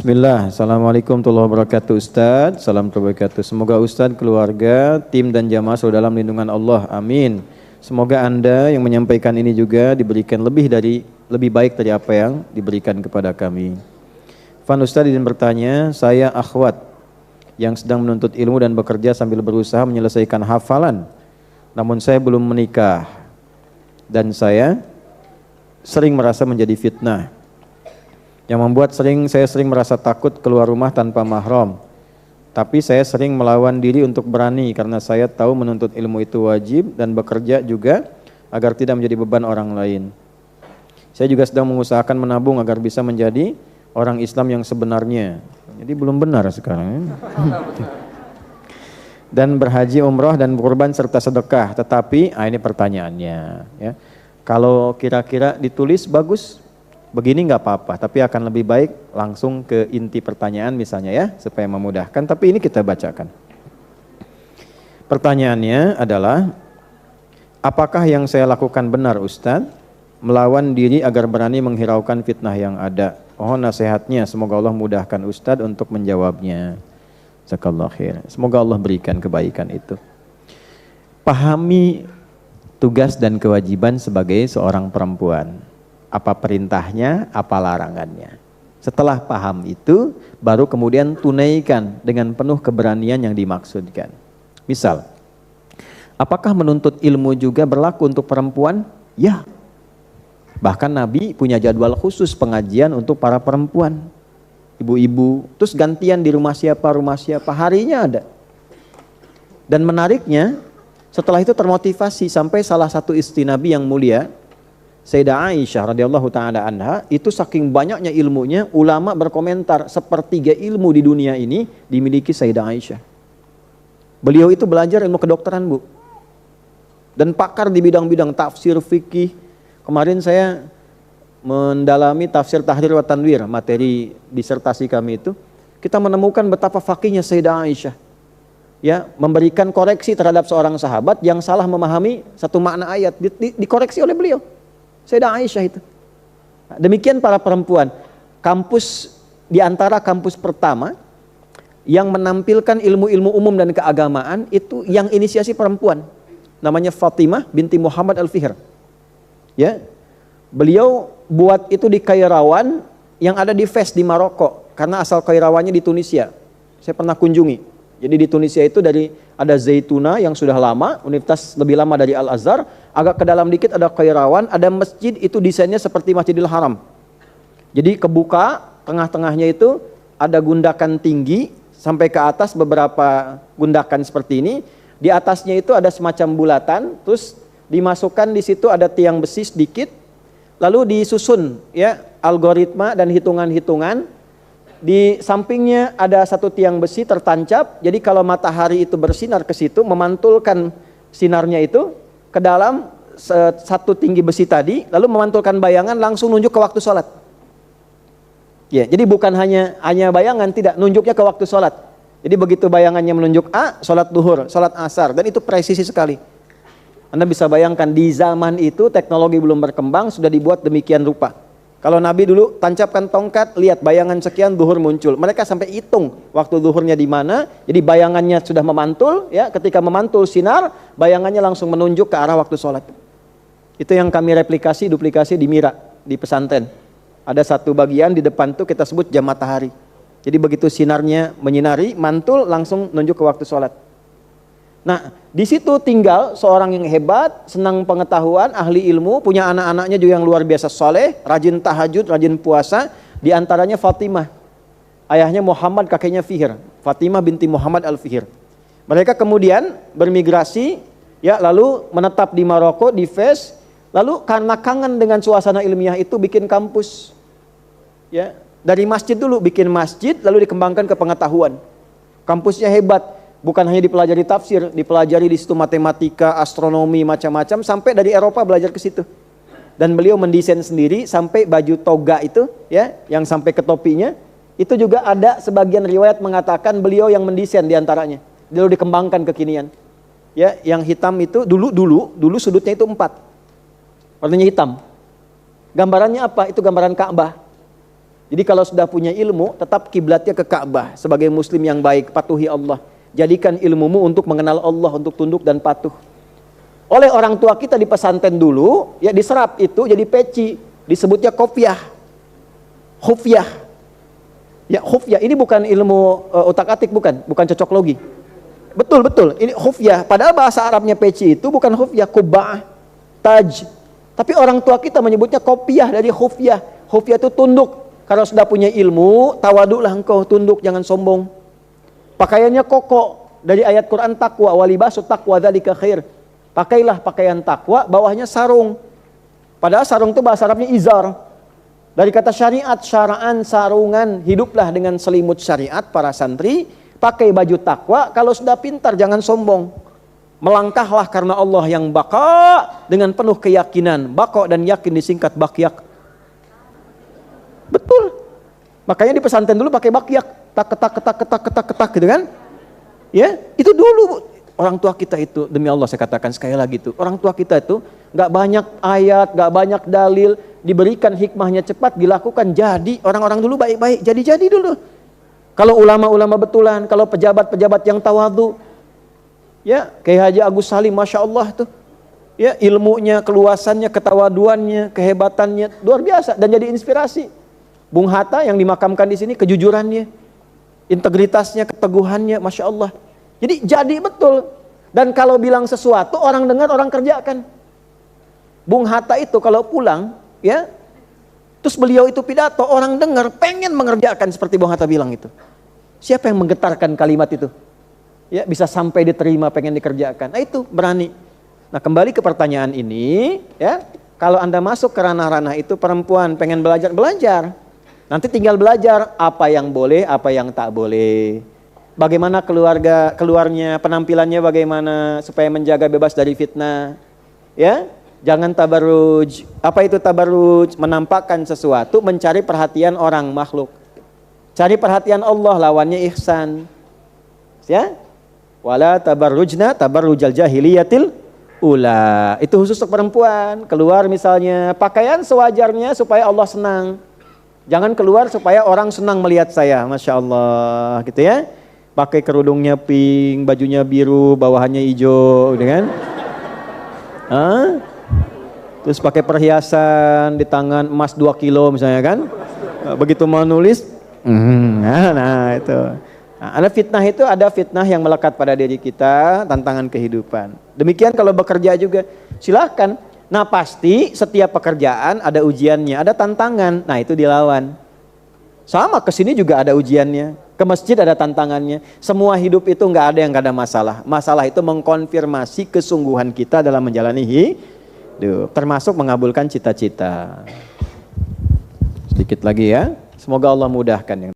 Bismillah, Assalamualaikum warahmatullahi wabarakatuh Ustaz. Salam wabarakatuh. Semoga Ustaz, keluarga, tim dan jamaah selalu dalam lindungan Allah. Amin. Semoga Anda yang menyampaikan ini juga diberikan lebih baik dari apa yang diberikan kepada kami. Fan Ustaz izin bertanya, saya akhwat yang sedang menuntut ilmu dan bekerja sambil berusaha menyelesaikan hafalan. Namun saya belum menikah dan saya sering merasa menjadi fitnah, yang membuat saya sering merasa takut keluar rumah tanpa mahram. Tapi saya sering melawan diri untuk berani karena saya tahu menuntut ilmu itu wajib dan bekerja juga agar tidak menjadi beban orang lain. Saya juga sedang mengusahakan menabung agar bisa menjadi orang Islam yang sebenarnya. Jadi belum benar sekarang. Dan berhaji, umroh dan kurban serta sedekah. Tetapi ini pertanyaannya, ya. Kalau kira-kira ditulis bagus, begini nggak apa-apa, tapi akan lebih baik langsung ke inti pertanyaan misalnya ya, supaya memudahkan. Tapi ini kita bacakan. Pertanyaannya adalah, apakah yang saya lakukan benar Ustadz? Melawan diri agar berani menghiraukan fitnah yang ada. Oh, nasihatnya, semoga Allah mudahkan Ustadz untuk menjawabnya. Jazakallahu khair. Semoga Allah berikan kebaikan itu. Pahami tugas dan kewajiban sebagai seorang perempuan. Apa perintahnya, apa larangannya. Setelah paham itu, baru kemudian tunaikan dengan penuh keberanian yang dimaksudkan. Misal, apakah menuntut ilmu juga berlaku untuk perempuan? Ya. Bahkan Nabi punya jadwal khusus pengajian untuk para perempuan. Ibu-ibu, terus gantian di rumah siapa, harinya ada. Dan menariknya, setelah itu termotivasi sampai salah satu istri Nabi yang mulia, Sayyidah Aisyah radhiyallahu taala anha, itu saking banyaknya ilmunya, ulama berkomentar 1/3 ilmu di dunia ini dimiliki Sayyidah Aisyah. Beliau itu belajar ilmu kedokteran, Bu. Dan pakar di bidang-bidang tafsir, fikih. Kemarin saya mendalami tafsir Tahrir wa Tanwir, materi disertasi kami itu, kita menemukan betapa faqihnya Sayyidah Aisyah. Ya, memberikan koreksi terhadap seorang sahabat yang salah memahami satu makna ayat, dikoreksi oleh beliau. Sayyidah Aisyah itu. Demikian para perempuan. Kampus di antara kampus pertama yang menampilkan ilmu-ilmu umum dan keagamaan itu yang inisiasi perempuan. Namanya Fatimah binti Muhammad Al-Fihr. Ya. Beliau buat itu di Kairawan yang ada di Fes di Maroko, karena asal Kairawannya di Tunisia. Saya pernah kunjungi. Jadi di Tunisia itu ada Zaituna yang sudah lama, universitas lebih lama dari Al-Azhar, agak ke dalam dikit ada Kairawan, ada masjid itu desainnya seperti Masjidil Haram. Jadi kebuka, tengah-tengahnya itu ada gundakan tinggi sampai ke atas beberapa gundakan seperti ini. Di atasnya itu ada semacam bulatan, terus dimasukkan di situ ada tiang besi sedikit, lalu disusun ya algoritma dan hitungan-hitungan. Di sampingnya ada satu tiang besi tertancap, jadi kalau matahari itu bersinar ke situ, memantulkan sinarnya itu ke dalam satu tinggi besi tadi, lalu memantulkan bayangan langsung nunjuk ke waktu sholat. Ya, jadi bukan hanya bayangan, tidak, nunjuknya ke waktu sholat. Jadi begitu bayangannya menunjuk A, sholat duhur, sholat asar, dan itu presisi sekali. Anda bisa bayangkan di zaman itu teknologi belum berkembang, sudah dibuat demikian rupa. Kalau Nabi dulu tancapkan tongkat, lihat bayangan sekian, duhur muncul. Mereka sampai hitung waktu duhurnya di mana. Jadi bayangannya sudah memantul, ya. Ketika memantul sinar, bayangannya langsung menunjuk ke arah waktu sholat. Itu yang kami duplikasi di Mira, di pesantren. Ada satu bagian di depan tuh kita sebut jam matahari. Jadi begitu sinarnya menyinari, mantul langsung nunjuk ke waktu sholat. Nah, di situ tinggal seorang yang hebat, senang pengetahuan, ahli ilmu, punya anak-anaknya juga yang luar biasa soleh, rajin tahajud, rajin puasa. Di antaranya Fatimah, ayahnya Muhammad, kakeknya Fihr. Fatimah binti Muhammad Al-Fihr. Mereka kemudian bermigrasi, ya, lalu menetap di Maroko, di Fes. Lalu karena kangen dengan suasana ilmiah itu bikin kampus. Ya, dari masjid dulu bikin masjid, lalu dikembangkan ke pengetahuan. Kampusnya hebat. Bukan hanya dipelajari tafsir, dipelajari di situ matematika, astronomi, macam-macam, sampai dari Eropa belajar ke situ. Dan beliau mendesain sendiri sampai baju toga itu, ya, yang sampai ke topinya, itu juga ada sebagian riwayat mengatakan beliau yang mendesain diantaranya. Lalu dikembangkan kekinian. Ya, yang hitam itu dulu sudutnya itu 4, warnanya hitam. Gambarannya apa? Itu gambaran Ka'bah. Jadi kalau sudah punya ilmu, tetap kiblatnya ke Ka'bah. Sebagai muslim yang baik, patuhi Allah. Jadikan ilmumu untuk mengenal Allah, untuk tunduk dan patuh. Oleh orang tua kita di pesantren dulu, ya diserap itu jadi peci. Disebutnya kopiah. Khufyah. Ya khufyah, ini bukan ilmu utak-atik, bukan cocok logi. Betul, ini khufyah. Padahal bahasa Arabnya peci itu bukan khufyah, kubba'ah, taj. Tapi orang tua kita menyebutnya kopiah dari khufyah. Khufyah itu tunduk. Kalau sudah punya ilmu, tawaduklah engkau, tunduk, jangan sombong. Pakaiannya koko, dari ayat Quran taqwa, walibasu taqwa dzalika khair. Pakailah pakaian takwa, bawahnya sarung. Padahal sarung itu bahasa Arabnya izar. Dari kata syariat, syara'an, sarungan, hiduplah dengan selimut syariat para santri, pakai baju takwa, kalau sudah pintar jangan sombong. Melangkahlah karena Allah yang baqa dengan penuh keyakinan. Baqa dan yakin disingkat bakyak. Betul. Makanya di pesantren dulu pakai bakyak, ketak gitu kan? Ya, itu dulu orang tua kita itu, demi Allah saya katakan sekali lagi itu, orang tua kita itu nggak banyak ayat, nggak banyak dalil, diberikan hikmahnya cepat, dilakukan jadi. Orang-orang dulu baik-baik, jadi dulu. Kalau ulama-ulama betulan, kalau pejabat-pejabat yang tawadu, ya kayak Haji Agus Salim, masya Allah tuh, ya ilmunya, keluasannya, ketawaduannya, kehebatannya luar biasa dan jadi inspirasi. Bung Hatta yang dimakamkan di sini, kejujurannya, integritasnya, keteguhannya, masya Allah. Jadi betul. Dan kalau bilang sesuatu, orang dengar, orang kerjakan. Bung Hatta itu kalau pulang, ya, terus beliau itu pidato, orang dengar, pengen mengerjakan seperti Bung Hatta bilang itu. Siapa yang menggetarkan kalimat itu? Ya, bisa sampai diterima, pengen dikerjakan. Nah itu berani. Nah kembali ke pertanyaan ini, ya, kalau Anda masuk ke ranah-ranah itu, perempuan pengen belajar. Nanti tinggal belajar apa yang boleh, apa yang tak boleh. Bagaimana keluarnya, penampilannya bagaimana supaya menjaga bebas dari fitnah. Ya, jangan tabarruj. Apa itu tabarruj? Menampakkan sesuatu, mencari perhatian orang makhluk. Cari perhatian Allah, lawannya ihsan. Ya? Wala tabarrujna tabarrujal jahiliyatil ula. Itu khusus untuk perempuan. Keluar misalnya pakaian sewajarnya supaya Allah senang. Jangan keluar supaya orang senang melihat saya, masya Allah, gitu ya. Pakai kerudungnya pink, bajunya biru, bawahannya hijau, gitu kan? Terus pakai perhiasan di tangan emas 2 kilo misalnya kan? Begitu mau nulis, nah itu. Nah, ada fitnah itu, ada fitnah yang melekat pada diri kita, tantangan kehidupan. Demikian kalau bekerja juga, silakan. Nah pasti setiap pekerjaan ada ujiannya, ada tantangan. Nah itu dilawan. Sama kesini juga ada ujiannya. Ke masjid ada tantangannya. Semua hidup itu nggak ada yang nggak ada masalah. Masalah itu mengkonfirmasi kesungguhan kita dalam menjalani hidup, termasuk mengabulkan cita-cita. Sedikit lagi ya. Semoga Allah mudahkan yang